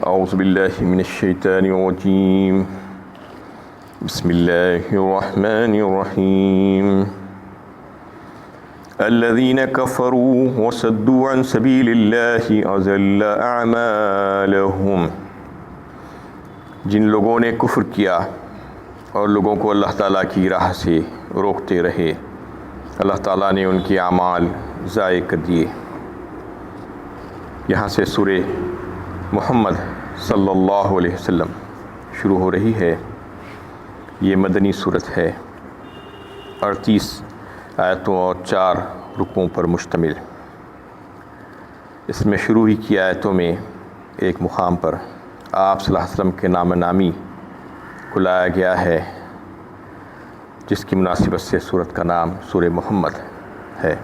اعوذ باللہ من الشیطان الرجیم بسم اللہ الرحمن الرحیم الذین کفروا وصدوا عن سبیل اللہ اضل اعمالہم، جن لوگوں نے کفر کیا اور لوگوں کو اللہ تعالیٰ کی راہ سے روکتے رہے، اللہ تعالیٰ نے ان کے اعمال ضائع کر دیے۔ یہاں سے سورہ محمد صلی اللہ علیہ وسلم شروع ہو رہی ہے۔ یہ مدنی صورت ہے، 38 آیتوں اور 4 رکوعوں پر مشتمل۔ اس میں شروع ہی کی آیتوں میں ایک مقام پر آپ صلی اللہ علیہ وسلم کے نام نامی کو لایا گیا ہے، جس کی مناسبت سے صورت کا نام سورہ محمد ہے۔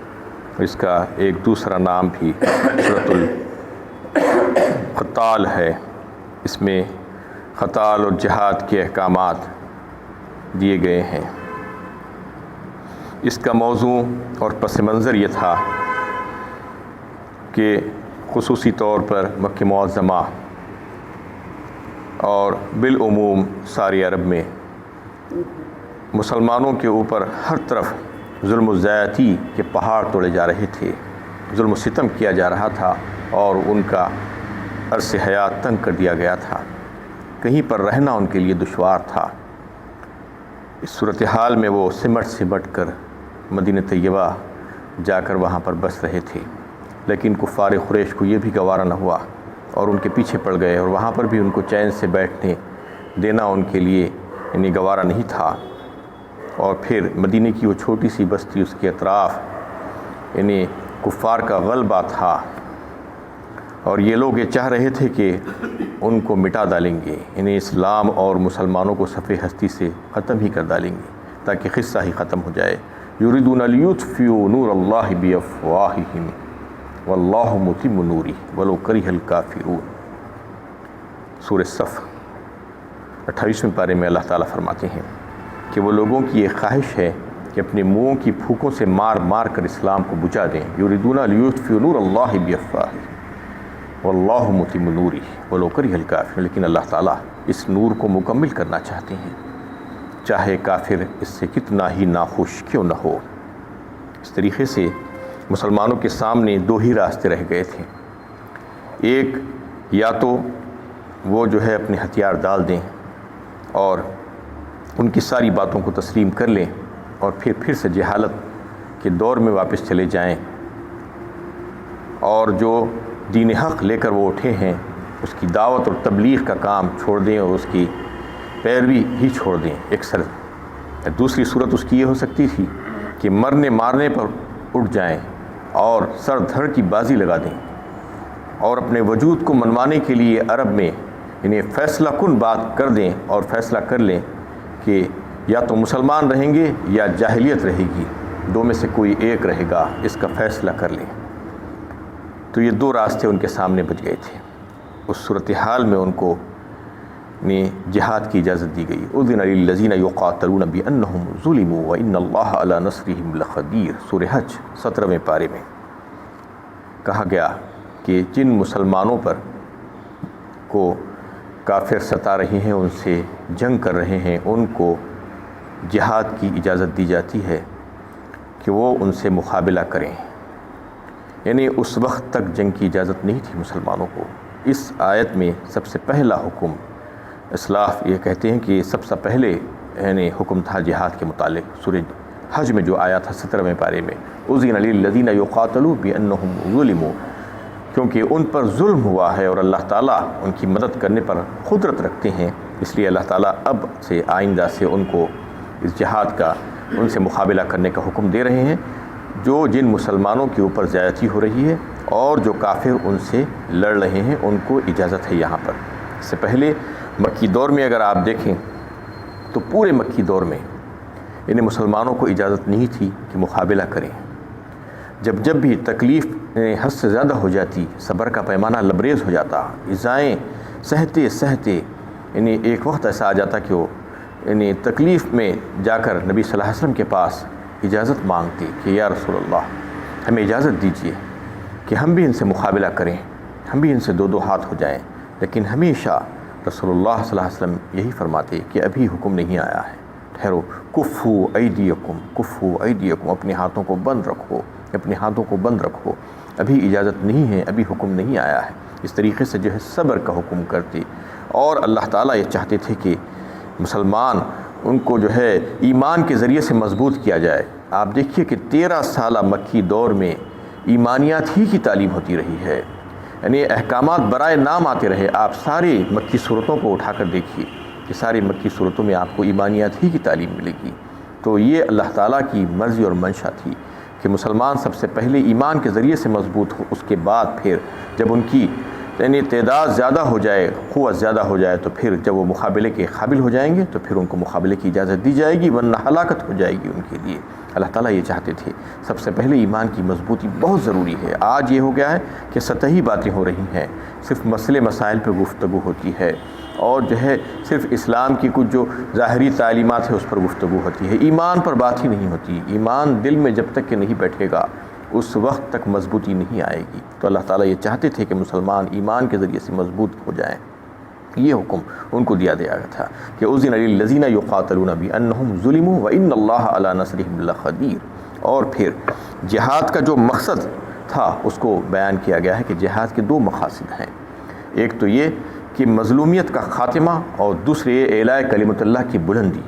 اس کا ایک دوسرا نام بھی سورۃ القتال ہے۔ اس میں قتال اور جہاد کے احکامات دیے گئے ہیں۔ اس کا موضوع اور پس منظر یہ تھا کہ خصوصی طور پر مکہ معظمہ اور بالعموم ساری عرب میں مسلمانوں کے اوپر ہر طرف ظلم و زیادتی کے پہاڑ توڑے جا رہے تھے، ظلم و ستم کیا جا رہا تھا اور ان کا عرص حیات تنگ کر دیا گیا تھا۔ کہیں پر رہنا ان کے لیے دشوار تھا۔ اس صورتحال میں وہ سمٹ کر مدینہ طیبہ جا کر وہاں پر بس رہے تھے، لیکن کفار قریش کو یہ بھی گوارا نہ ہوا اور ان کے پیچھے پڑ گئے، اور وہاں پر بھی ان کو چین سے بیٹھنے دینا ان کے لیے گوارا نہیں تھا۔ اور پھر مدینہ کی وہ چھوٹی سی بستی، اس کے اطراف کفار کا غلبہ تھا، اور یہ لوگ یہ چاہ رہے تھے کہ ان کو مٹا ڈالیں گے، اسلام اور مسلمانوں کو صف ہستی سے ختم ہی کر ڈالیں گے تاکہ قصہ ہی ختم ہو جائے۔ یریدون لیطفئوا نور اللہ بافواہہم واللہ متم نورہ ولو کرہ الکافرون۔ سورہ صف 28ویں پارے میں اللہ تعالیٰ فرماتے ہیں کہ وہ لوگوں کی یہ خواہش ہے کہ اپنے منہوں کی پھوکوں سے مار مار کر اسلام کو بجھا دیں۔ یریدون لیطفئوا نور اللہ بافواہہم واللہ متم نورہ ولو کرہ الکافرون، لیکن اللہ تعالیٰ اس نور کو مکمل کرنا چاہتے ہیں، چاہے کافر اس سے کتنا ہی ناخوش کیوں نہ ہو۔ اس طریقے سے مسلمانوں کے سامنے 2 ہی راستے رہ گئے تھے۔ ایک، یا تو وہ اپنے ہتھیار ڈال دیں اور ان کی ساری باتوں کو تسلیم کر لیں اور پھر سے جہالت کے دور میں واپس چلے جائیں، اور جو دین حق لے کر وہ اٹھے ہیں اس کی دعوت اور تبلیغ کا کام چھوڑ دیں اور اس کی پیروی ہی چھوڑ دیں۔ دوسری صورت اس کی یہ ہو سکتی تھی کہ مرنے مارنے پر اٹھ جائیں اور سر دھڑ کی بازی لگا دیں اور اپنے وجود کو منوانے کے لیے عرب میں فیصلہ کن بات کر دیں اور فیصلہ کر لیں کہ یا تو مسلمان رہیں گے یا جاہلیت رہے گی، 2 میں سے کوئی ایک رہے گا، اس کا فیصلہ کر لیں۔ تو یہ 2 راستے ان کے سامنے بچ گئے تھے۔ اس صورتحال میں ان کو جہاد کی اجازت دی گئی۔ اذن للذین یقاتلون بانہم ظلموا وان اللہ علی نصرہم لقدیر۔ سورہ حج 17ویں پارے میں کہا گیا کہ جن مسلمانوں پر کو کافر ستا رہے ہیں، ان سے جنگ کر رہے ہیں، ان کو جہاد کی اجازت دی جاتی ہے کہ وہ ان سے مقابلہ کریں۔ اس وقت تک جنگ کی اجازت نہیں تھی مسلمانوں کو۔ اس آیت میں سب سے پہلا حکم، اسلاف یہ کہتے ہیں کہ سب سے پہلے حکم تھا جہاد کے متعلق۔ سورہ حج میں جو آیا تھا 17ویں پارے میں، اذن للذین یقاتلون بانہم ظلموا، کیونکہ ان پر ظلم ہوا ہے اور اللہ تعالیٰ ان کی مدد کرنے پر قدرت رکھتے ہیں، اس لیے اللہ تعالیٰ اب سے آئندہ سے ان کو اس جہاد کا، ان سے مقابلہ کرنے کا حکم دے رہے ہیں، جن مسلمانوں کے اوپر زیادتی ہو رہی ہے اور جو کافر ان سے لڑ رہے ہیں، ان کو اجازت ہے یہاں پر۔ اس سے پہلے مکی دور میں اگر آپ دیکھیں تو پورے مکی دور میں مسلمانوں کو اجازت نہیں تھی کہ مقابلہ کریں۔ جب بھی تکلیف حد سے زیادہ ہو جاتی، صبر کا پیمانہ لبریز ہو جاتا، ایذائیں سہتے سہتے ایک وقت ایسا آ جاتا کہ وہ تکلیف میں جا کر نبی صلی اللہ علیہ وسلم کے پاس اجازت مانگتے کہ یا رسول اللہ ہمیں اجازت دیجیے کہ ہم بھی ان سے مقابلہ کریں، ہم بھی ان سے 2 ہاتھ ہو جائیں، لیکن ہمیشہ رسول اللہ صلی اللہ علیہ وسلم یہی فرماتے کہ ابھی حکم نہیں آیا ہے، ٹھہرو، کفو ایدیکم، کفو ایدیکم، اپنے ہاتھوں کو بند رکھو، اپنے ہاتھوں کو بند رکھو، ابھی اجازت نہیں ہے، ابھی حکم نہیں آیا ہے۔ اس طریقے سے جو ہے صبر کا حکم کرتے، اور اللہ تعالیٰ یہ چاہتے تھے کہ مسلمان ان کو جو ہے ایمان کے ذریعے سے مضبوط کیا جائے۔ آپ دیکھیے کہ 13 سالہ مکی دور میں ایمانیات ہی کی تعلیم ہوتی رہی ہے، یعنی احکامات برائے نام آتے رہے۔ آپ ساری مکی صورتوں کو اٹھا کر دیکھیے کہ ساری مکی صورتوں میں آپ کو ایمانیات ہی کی تعلیم ملے گی۔ تو یہ اللہ تعالیٰ کی مرضی اور منشا تھی کہ مسلمان سب سے پہلے ایمان کے ذریعے سے مضبوط ہو، اس کے بعد پھر جب ان کی یعنی تعداد زیادہ ہو جائے، قوت زیادہ ہو جائے، تو پھر جب وہ مقابلے کے قابل ہو جائیں گے تو پھر ان کو مقابلے کی اجازت دی جائے گی، ورنہ ہلاکت ہو جائے گی ان کے لیے۔ اللہ تعالیٰ یہ چاہتے تھے سب سے پہلے ایمان کی مضبوطی بہت ضروری ہے۔ آج یہ ہو گیا ہے کہ سطحی باتیں ہو رہی ہیں، صرف مسئلے مسائل پہ گفتگو ہوتی ہے، اور جو ہے صرف اسلام کی کچھ جو ظاہری تعلیمات ہے اس پر گفتگو ہوتی ہے، ایمان پر بات ہی نہیں ہوتی۔ ایمان دل میں جب تک کہ نہیں بیٹھے گا اس وقت تک مضبوطی نہیں آئے گی۔ تو اللہ تعالیٰ یہ چاہتے تھے کہ مسلمان ایمان کے ذریعے سے مضبوط ہو جائیں۔ یہ حکم ان کو دیا گیا تھا کہ اذن للذین یقاتلون بانہم ظلموا وان اللہ علی نصرہم لقدیر۔ اور پھر جہاد کا جو مقصد تھا اس کو بیان کیا گیا ہے کہ جہاد کے 2 مقاصد ہیں، ایک تو یہ کہ مظلومیت کا خاتمہ، اور دوسرے اعلاء کلمۃ اللہ کی بلندی۔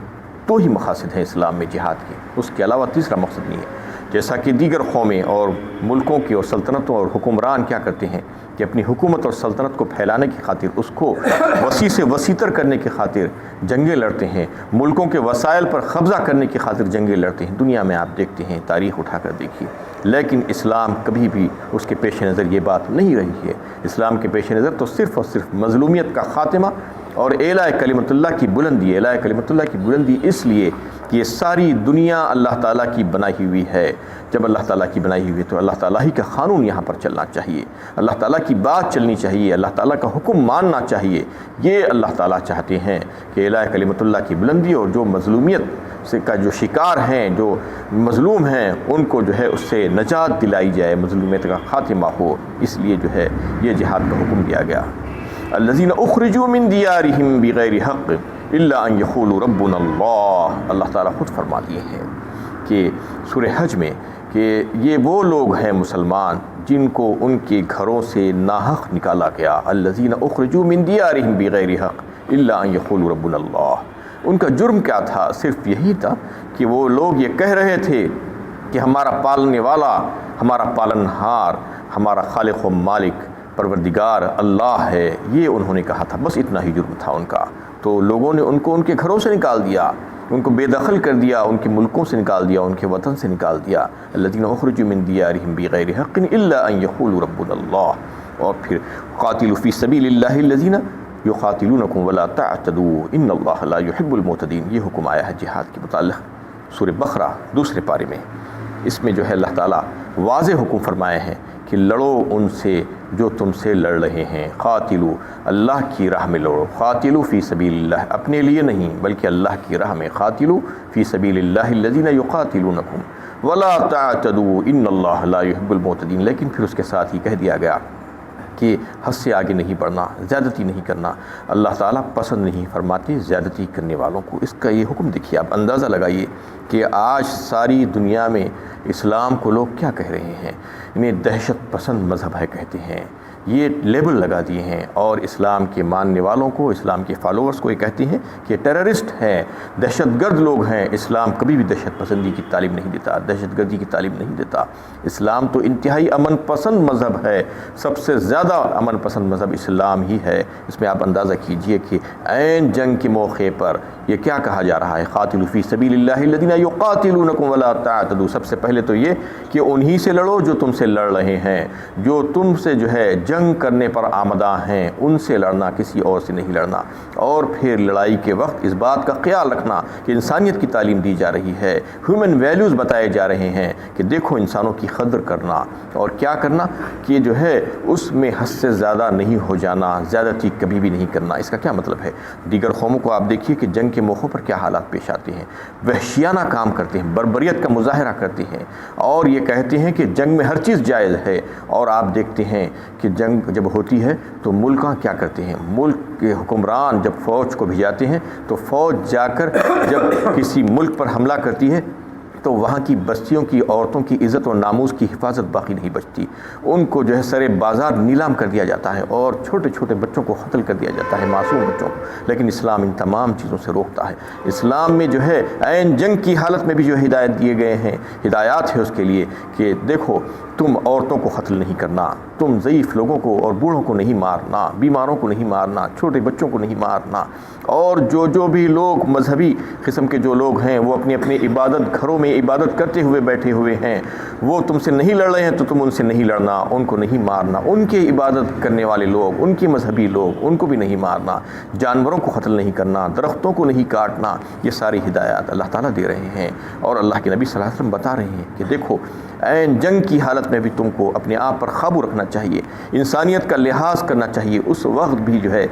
2 ہی مقاصد ہیں اسلام میں جہاد کے، اس کے علاوہ تیسرا مقصد نہیں ہے۔ جیسا کہ دیگر قومیں اور ملکوں کی اور سلطنتوں اور حکمران کیا کرتے ہیں کہ اپنی حکومت اور سلطنت کو پھیلانے کی خاطر، اس کو وسیع سے وسیع تر کرنے کی خاطر جنگیں لڑتے ہیں، ملکوں کے وسائل پر قبضہ کرنے کی خاطر جنگیں لڑتے ہیں۔ دنیا میں آپ دیکھتے ہیں، تاریخ اٹھا کر دیکھیے، لیکن اسلام کبھی بھی اس کے پیش نظر یہ بات نہیں رہی ہے۔ اسلام کے پیش نظر تو صرف اور صرف مظلومیت کا خاتمہ اور اعلاء کلمۃ اللہ کی بلندی۔ اعلاء کلمۃ اللہ کی بلندی اس لیے کہ یہ ساری دنیا اللہ تعالیٰ کی بنائی ہوئی ہے۔ جب اللہ تعالیٰ کی بنائی ہوئی تو اللہ تعالیٰ ہی کا قانون یہاں پر چلنا چاہیے، اللہ تعالیٰ کی بات چلنی چاہیے، اللہ تعالیٰ کا حکم ماننا چاہیے۔ یہ اللہ تعالیٰ چاہتے ہیں کہ اعلاء کلمۃ اللہ کی بلندی، اور جو مظلومیت سے کا جو شکار ہیں، جو مظلوم ہیں، ان کو جو ہے اس سے نجات دلائی جائے، مظلومیت کا خاتمہ ہو۔ اس لیے جو ہے یہ جہاد کا حکم دیا گیا۔ الذین اخرجوا من دیارہم بغیر حق الا ان یقولوا ربنا اللہ۔ اللہ تعالیٰ خود فرما دیے ہیں کہ سورہ حج میں کہ یہ وہ لوگ ہیں مسلمان جن کو ان کے گھروں سے ناحق نکالا گیا۔ الذین اخرجوا من دیارہم بغیر حق الا ان یقولوا ربنا اللہ۔ ان کا جرم کیا تھا؟ صرف یہی تھا کہ وہ لوگ یہ کہہ رہے تھے کہ ہمارا پالنے والا، ہمارا پالنہار، ہمارا خالق و مالک پروردگار اللہ ہے۔ یہ انہوں نے کہا تھا، بس اتنا ہی جرم تھا ان کا۔ تو لوگوں نے ان کو ان کے گھروں سے نکال دیا، ان کو بے دخل کر دیا، ان کے ملکوں سے نکال دیا، ان کے وطن سے نکال دیا۔ الذین اخرجوا من دیارہم بغیر حق الا ان یقولوا ربنا اللہ۔ اور پھر قاتلوا فی سبیل اللہ الذین یقاتلونکم ولا تعتدوا ان اللہ لا یحب المعتدین۔ یہ حکم آیا ہے جہاد کے متعلق سورہ بقرہ 2 پارے میں۔ اس میں جو ہے اللہ تعالیٰ واضح حکم فرمائے ہیں کہ لڑو ان سے جو تم سے لڑ رہے ہیں۔ قاتلو، اللہ کی راہ میں لڑو، قاتلو فی سبیل اللہ، اپنے لیے نہیں بلکہ اللہ کی راہ میں۔ قاتلو فی سبیل اللہ الذین یقاتلونکم ولا تعتدوا ان اللہ لا یحب المعتدین۔ لیکن پھر اس کے ساتھ ہی کہہ دیا گیا کہ حد سے آگے نہیں بڑھنا، زیادتی نہیں کرنا۔ اللہ تعالیٰ پسند نہیں فرماتے زیادتی کرنے والوں کو۔ اس کا یہ حکم دیکھیے، آپ اندازہ لگائیے کہ آج ساری دنیا میں اسلام کو لوگ کیا کہہ رہے ہیں؟ انہیں دہشت پسند مذہب ہے کہتے ہیں، یہ لیبل لگا دیے ہیں، اور اسلام کے ماننے والوں کو، اسلام کے فالوورز کو یہ کہتے ہیں کہ ٹیررسٹ ہیں، دہشت گرد لوگ ہیں۔ اسلام کبھی بھی دہشت پسندی کی تعلیم نہیں دیتا، دہشت گردی کی تعلیم نہیں دیتا۔ اسلام تو انتہائی امن پسند مذہب ہے، سب سے زیادہ امن پسند مذہب اسلام ہی ہے۔ اس میں آپ اندازہ کیجئے کہ عین جنگ کے موقع پر یہ کیا کہا جا رہا ہے؟ قاتلوا فی سبیل اللہ الذین یقاتلونکم ولا تعتدوا۔ سب سے پہلے تو یہ کہ انہی سے لڑو جو تم سے لڑ رہے ہیں، جو تم سے جو ہے جنگ کرنے پر آمدہ ہیں، ان سے لڑنا، کسی اور سے نہیں لڑنا۔ اور پھر لڑائی کے وقت اس بات کا خیال رکھنا کہ انسانیت کی تعلیم دی جا رہی ہے، ہیومن ویلیوز بتائے جا رہے ہیں کہ دیکھو انسانوں کی قدر کرنا، اور کیا کرنا کہ جو ہے اس میں حد سے زیادہ نہیں ہو جانا، زیادتی کبھی بھی نہیں کرنا۔ اس کا کیا مطلب ہے؟ دیگر قوموں کو آپ دیکھیے کہ جنگ کے موقعوں پر کیا حالات پیش آتے ہیں، وحشیانہ کام کرتے ہیں، بربریت کا مظاہرہ کرتے ہیں، اور یہ کہتے ہیں کہ جنگ میں ہر چیز جائز ہے۔ اور آپ دیکھتے ہیں کہ جنگ جب ہوتی ہے تو ملکاں کیا کرتے ہیں، ملک کے حکمران جب فوج کو بھیجاتے ہیں تو فوج جا کر جب کسی ملک پر حملہ کرتی ہے تو وہاں کی بستیوں کی عورتوں کی عزت و ناموس کی حفاظت باقی نہیں بچتی، ان کو جو ہے سر بازار نیلام کر دیا جاتا ہے اور چھوٹے چھوٹے بچوں کو قتل کر دیا جاتا ہے، معصوم بچوں کو۔ لیکن اسلام ان تمام چیزوں سے روکتا ہے۔ اسلام میں جو ہے عین جنگ کی حالت میں بھی جو ہدایت دیے گئے ہیں، ہدایات ہے اس کے لیے کہ دیکھو تم عورتوں کو قتل نہیں کرنا، تم ضعیف لوگوں کو اور بوڑھوں کو نہیں مارنا، بیماروں کو نہیں مارنا، چھوٹے بچوں کو نہیں مارنا، اور جو بھی لوگ مذہبی قسم کے جو لوگ ہیں وہ اپنی اپنی عبادت گھروں میں عبادت کرتے ہوئے بیٹھے ہوئے ہیں، وہ تم سے نہیں لڑ رہے ہیں تو تم ان سے نہیں لڑنا، ان کو نہیں مارنا، ان کے عبادت کرنے والے لوگ، ان کے مذہبی لوگ، ان کو بھی نہیں مارنا، جانوروں کو قتل نہیں کرنا، درختوں کو نہیں کاٹنا۔ یہ ساری ہدایات اللہ تعالیٰ دے رہے ہیں اور اللہ کے نبی صلی اللہ علیہ وسلم بتا رہے ہیں کہ دیکھو عین جنگ کی حالت میں بھی تم کو اپنے آپ پر قابو رکھنا چاہیے، انسانیت کا لحاظ کرنا چاہیے، اس وقت بھی جو ہے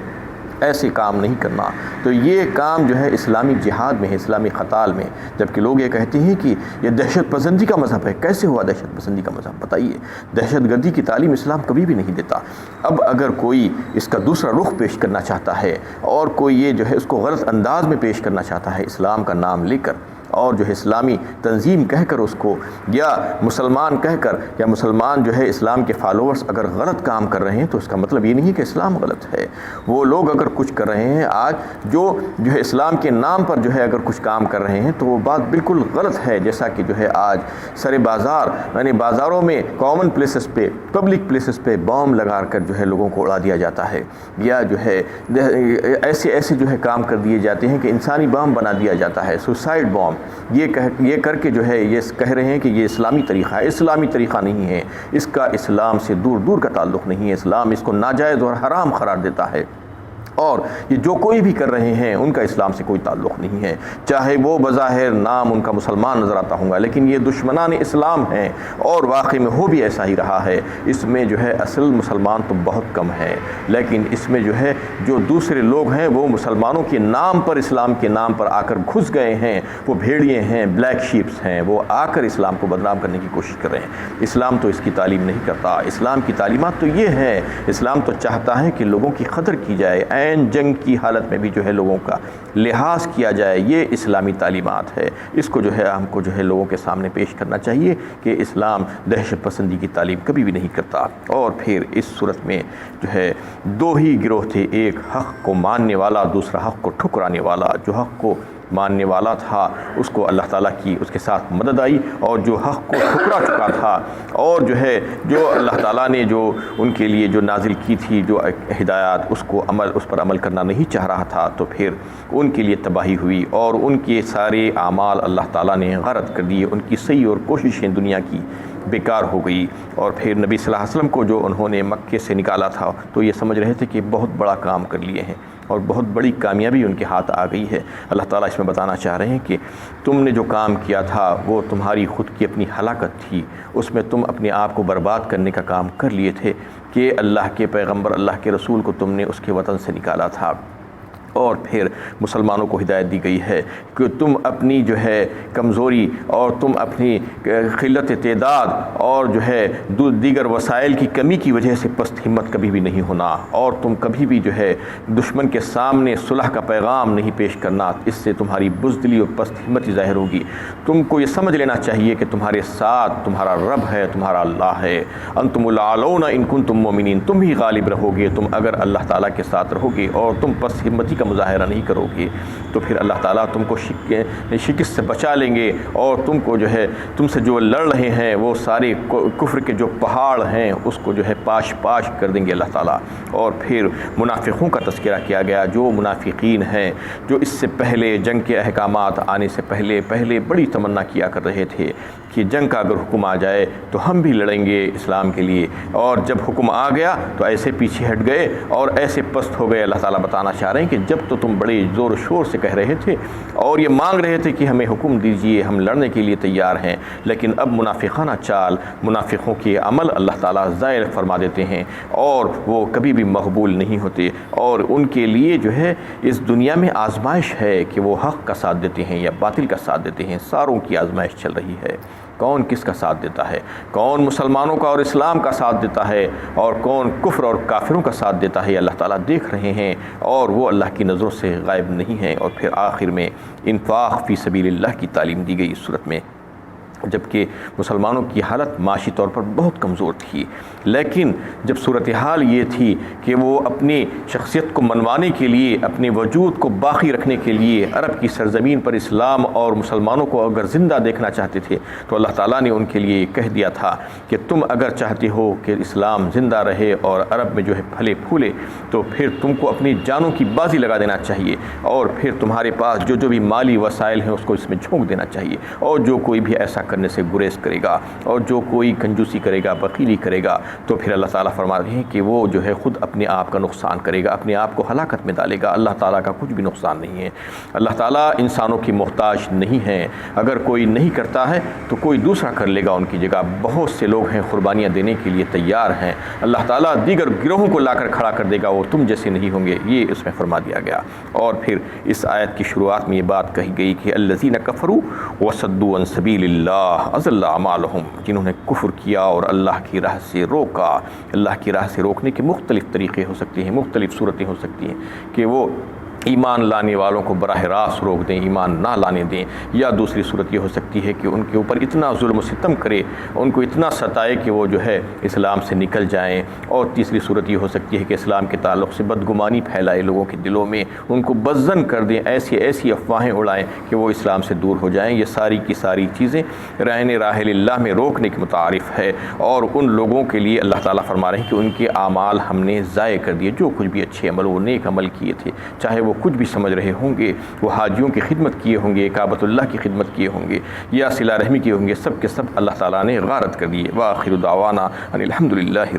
ایسے کام نہیں کرنا۔ تو یہ کام جو ہے اسلامی جہاد میں ہے، اسلامی قتال میں۔ جبکہ لوگ یہ کہتے ہیں کہ یہ دہشت پسندی کا مذہب ہے، کیسے ہوا دہشت پسندی کا مذہب؟ بتائیے، دہشت گردی کی تعلیم اسلام کبھی بھی نہیں دیتا۔ اب اگر کوئی اس کا دوسرا رخ پیش کرنا چاہتا ہے اور کوئی یہ جو ہے اس کو غلط انداز میں پیش کرنا چاہتا ہے اسلام کا نام لے کر، اور جو ہے اسلامی تنظیم کہہ کر اس کو، یا مسلمان کہہ کر، یا مسلمان جو ہے اسلام کے فالوورز اگر غلط کام کر رہے ہیں تو اس کا مطلب یہ نہیں کہ اسلام غلط ہے۔ وہ لوگ اگر کچھ کر رہے ہیں آج جو ہے اسلام کے نام پر جو ہے اگر کچھ کام کر رہے ہیں تو وہ بات بالکل غلط ہے، جیسا کہ جو ہے آج سر بازار یعنی بازاروں میں کامن پلیسز پہ، پبلک پلیسز پہ بام لگا کر جو ہے لوگوں کو اڑا دیا جاتا ہے، یا جو ہے ایسے جو ہے کام کر دیے جاتے ہیں کہ انسانی بام بنا دیا جاتا ہے، سوسائڈ بام۔ یہ کر کے جو ہے یہ کہہ رہے ہیں کہ یہ اسلامی طریقہ ہے۔ اسلامی طریقہ نہیں ہے، اس کا اسلام سے دور دور کا تعلق نہیں ہے۔ اسلام اس کو ناجائز اور حرام قرار دیتا ہے، اور یہ جو کوئی بھی کر رہے ہیں ان کا اسلام سے کوئی تعلق نہیں ہے، چاہے وہ بظاہر نام ان کا مسلمان نظر آتا ہوں گا، لیکن یہ دشمنان اسلام ہیں، اور واقعی میں ہو بھی ایسا ہی رہا ہے۔ اس میں جو ہے اصل مسلمان تو بہت کم ہے، لیکن اس میں جو ہے جو دوسرے لوگ ہیں وہ مسلمانوں کے نام پر، اسلام کے نام پر آ کر گھس گئے ہیں، وہ بھیڑیے ہیں، بلیک شیپس ہیں، وہ آ کر اسلام کو بدنام کرنے کی کوشش کر رہے ہیں۔ اسلام تو اس کی تعلیم نہیں کرتا۔ اسلام کی تعلیمات تو یہ ہے، اسلام تو چاہتا ہے کہ لوگوں کی قدر کی جائے، جنگ کی حالت میں بھی جو ہے لوگوں کا لحاظ کیا جائے، یہ اسلامی تعلیمات ہے۔ اس کو جو ہے ہم کو جو ہے لوگوں کے سامنے پیش کرنا چاہیے کہ اسلام دہشت پسندی کی تعلیم کبھی بھی نہیں کرتا۔ اور پھر اس صورت میں جو ہے دو ہی گروہ تھے، ایک حق کو ماننے والا، دوسرا حق کو ٹھکرانے والا۔ جو حق کو ماننے والا تھا اس کو اللہ تعالیٰ کی اس کے ساتھ مدد آئی، اور جو حق کو ٹھکرا چکا تھا اور جو ہے جو اللہ تعالیٰ نے جو ان کے لیے جو نازل کی تھی جو ہدایات، اس پر عمل کرنا نہیں چاہ رہا تھا، تو پھر ان کے لیے تباہی ہوئی، اور ان کے سارے اعمال اللہ تعالیٰ نے غارت کر دیے، ان کی صحیح اور کوششیں دنیا کی بیکار ہو گئی۔ اور پھر نبی صلی اللہ علیہ وسلم کو جو انہوں نے مکے سے نکالا تھا تو یہ سمجھ رہے تھے کہ بہت بڑا کام کر لیے ہیں اور بہت بڑی کامیابی ان کے ہاتھ آ گئی ہے۔ اللہ تعالیٰ اس میں بتانا چاہ رہے ہیں کہ تم نے جو کام کیا تھا وہ تمہاری خود کی اپنی ہلاکت تھی، اس میں تم اپنے آپ کو برباد کرنے کا کام کر لیے تھے کہ اللہ کے پیغمبر، اللہ کے رسول کو تم نے اس کے وطن سے نکالا تھا۔ اور پھر مسلمانوں کو ہدایت دی گئی ہے کہ تم اپنی جو ہے کمزوری اور تم اپنی قلت تعداد اور جو ہے دیگر وسائل کی کمی کی وجہ سے پست ہمت کبھی بھی نہیں ہونا، اور تم کبھی بھی جو ہے دشمن کے سامنے صلح کا پیغام نہیں پیش کرنا، اس سے تمہاری بزدلی اور پست ہمتی ظاہر ہوگی۔ تم کو یہ سمجھ لینا چاہیے کہ تمہارے ساتھ تمہارا رب ہے، تمہارا اللہ ہے۔ انتم الاعلون ان کنتم مؤمنین، تم ہی غالب رہو گے تم اگر اللہ تعالیٰ کے ساتھ رہو گے اور تم پست ہمتی کا مظاہرہ نہیں کرو گے، تو پھر اللہ تعالیٰ تم کو شکست سے بچا لیں گے، اور تم کو جو ہے تم سے جو لڑ رہے ہیں وہ سارے کفر کے جو پہاڑ ہیں اس کو جو ہے پاش کر دیں گے اللہ تعالیٰ۔ اور پھر منافقوں کا تذکرہ کیا گیا، جو منافقین ہیں جو اس سے پہلے جنگ کے احکامات آنے سے پہلے بڑی تمنا کیا کر رہے تھے کہ جنگ کا اگر حکم آ جائے تو ہم بھی لڑیں گے اسلام کے لیے، اور جب حکم آ گیا تو ایسے پیچھے ہٹ گئے اور ایسے پست ہو گئے۔ اللہ تعالیٰ بتانا چاہ رہے ہیں کہ جب تو تم بڑے زور و شور سے کہہ رہے تھے اور یہ مانگ رہے تھے کہ ہمیں حکم دیجئے، ہم لڑنے کے لیے تیار ہیں، لیکن اب منافقانہ چال، منافقوں کے عمل اللہ تعالیٰ ظاہر فرما دیتے ہیں اور وہ کبھی بھی مقبول نہیں ہوتے، اور ان کے لیے جو ہے اس دنیا میں آزمائش ہے کہ وہ حق کا ساتھ دیتے ہیں یا باطل کا ساتھ دیتے ہیں، ساروں کی آزمائش چل رہی ہے۔ کون کس کا ساتھ دیتا ہے، کون مسلمانوں کا اور اسلام کا ساتھ دیتا ہے اور کون کفر اور کافروں کا ساتھ دیتا ہے، اللہ تعالیٰ دیکھ رہے ہیں اور وہ اللہ کی نظروں سے غائب نہیں ہیں۔ اور پھر آخر میں انفاق فی سبیل اللہ کی تعلیم دی گئی اس صورت میں، جبکہ مسلمانوں کی حالت معاشی طور پر بہت کمزور تھی، لیکن جب صورتحال یہ تھی کہ وہ اپنی شخصیت کو منوانے کے لیے، اپنے وجود کو باقی رکھنے کے لیے عرب کی سرزمین پر اسلام اور مسلمانوں کو اگر زندہ دیکھنا چاہتے تھے تو اللہ تعالیٰ نے ان کے لیے کہہ دیا تھا کہ تم اگر چاہتے ہو کہ اسلام زندہ رہے اور عرب میں جو ہے پھلے پھولے تو پھر تم کو اپنی جانوں کی بازی لگا دینا چاہیے، اور پھر تمہارے پاس جو بھی مالی وسائل ہیں اس کو اس میں جھونک دینا چاہیے، اور جو کوئی بھی ایسا کرنے سے گریز کرے گا اور جو کوئی کنجوسی کرے گا، بخیلی کرے گا، تو پھر اللہ تعالیٰ فرما رہے ہیں کہ وہ جو ہے خود اپنے آپ کا نقصان کرے گا، اپنے آپ کو ہلاکت میں ڈالے گا۔ اللہ تعالیٰ کا کچھ بھی نقصان نہیں ہے، اللہ تعالیٰ انسانوں کی محتاج نہیں ہیں، اگر کوئی نہیں کرتا ہے تو کوئی دوسرا کر لے گا ان کی جگہ۔ بہت سے لوگ ہیں قربانیاں دینے کے لیے تیار ہیں، اللہ تعالیٰ دیگر گروہوں کو لا کر کھڑا کر دے گا، وہ تم جیسے نہیں ہوں گے، یہ اس میں فرما دیا گیا۔ اور پھر اس آیت کی شروعات میں یہ بات کہی گئی کہ الذین کفروا وصدوا عن سبیل اللہ اضل اعمالہم، جنہوں نے کفر کیا اور اللہ کی راہ سے روکا۔ اللہ کی راہ سے روکنے کے مختلف طریقے ہو سکتے ہیں، مختلف صورتیں ہو سکتی ہیں کہ وہ ایمان لانے والوں کو براہ راست روک دیں، ایمان نہ لانے دیں، یا دوسری صورت یہ ہو سکتی ہے کہ ان کے اوپر اتنا ظلم و ستم کرے، ان کو اتنا ستائے کہ وہ جو ہے اسلام سے نکل جائیں، اور تیسری صورت یہ ہو سکتی ہے کہ اسلام کے تعلق سے بدگمانی پھیلائے لوگوں کے دلوں میں، ان کو بدظن کر دیں، ایسی افواہیں اڑائیں کہ وہ اسلام سے دور ہو جائیں۔ یہ ساری کی ساری چیزیں رہن راہ اللہ میں روکنے کے متعارف ہے، اور ان لوگوں کے لیے اللہ تعالیٰ فرما رہے ہیں کہ ان کے اعمال ہم نے ضائع کر دیے، جو کچھ بھی اچھے عمل وہ نیک عمل کیے تھے، چاہے وہ کچھ بھی سمجھ رہے ہوں گے، وہ حاجیوں کی خدمت کیے ہوں گے، کعبۃ اللہ کی خدمت کیے ہوں گے، یا صلہ رحمی کیے ہوں گے، سب کے سب اللہ تعالیٰ نے غارت کر دیے۔ وآخر دعوانا ان الحمد للہ۔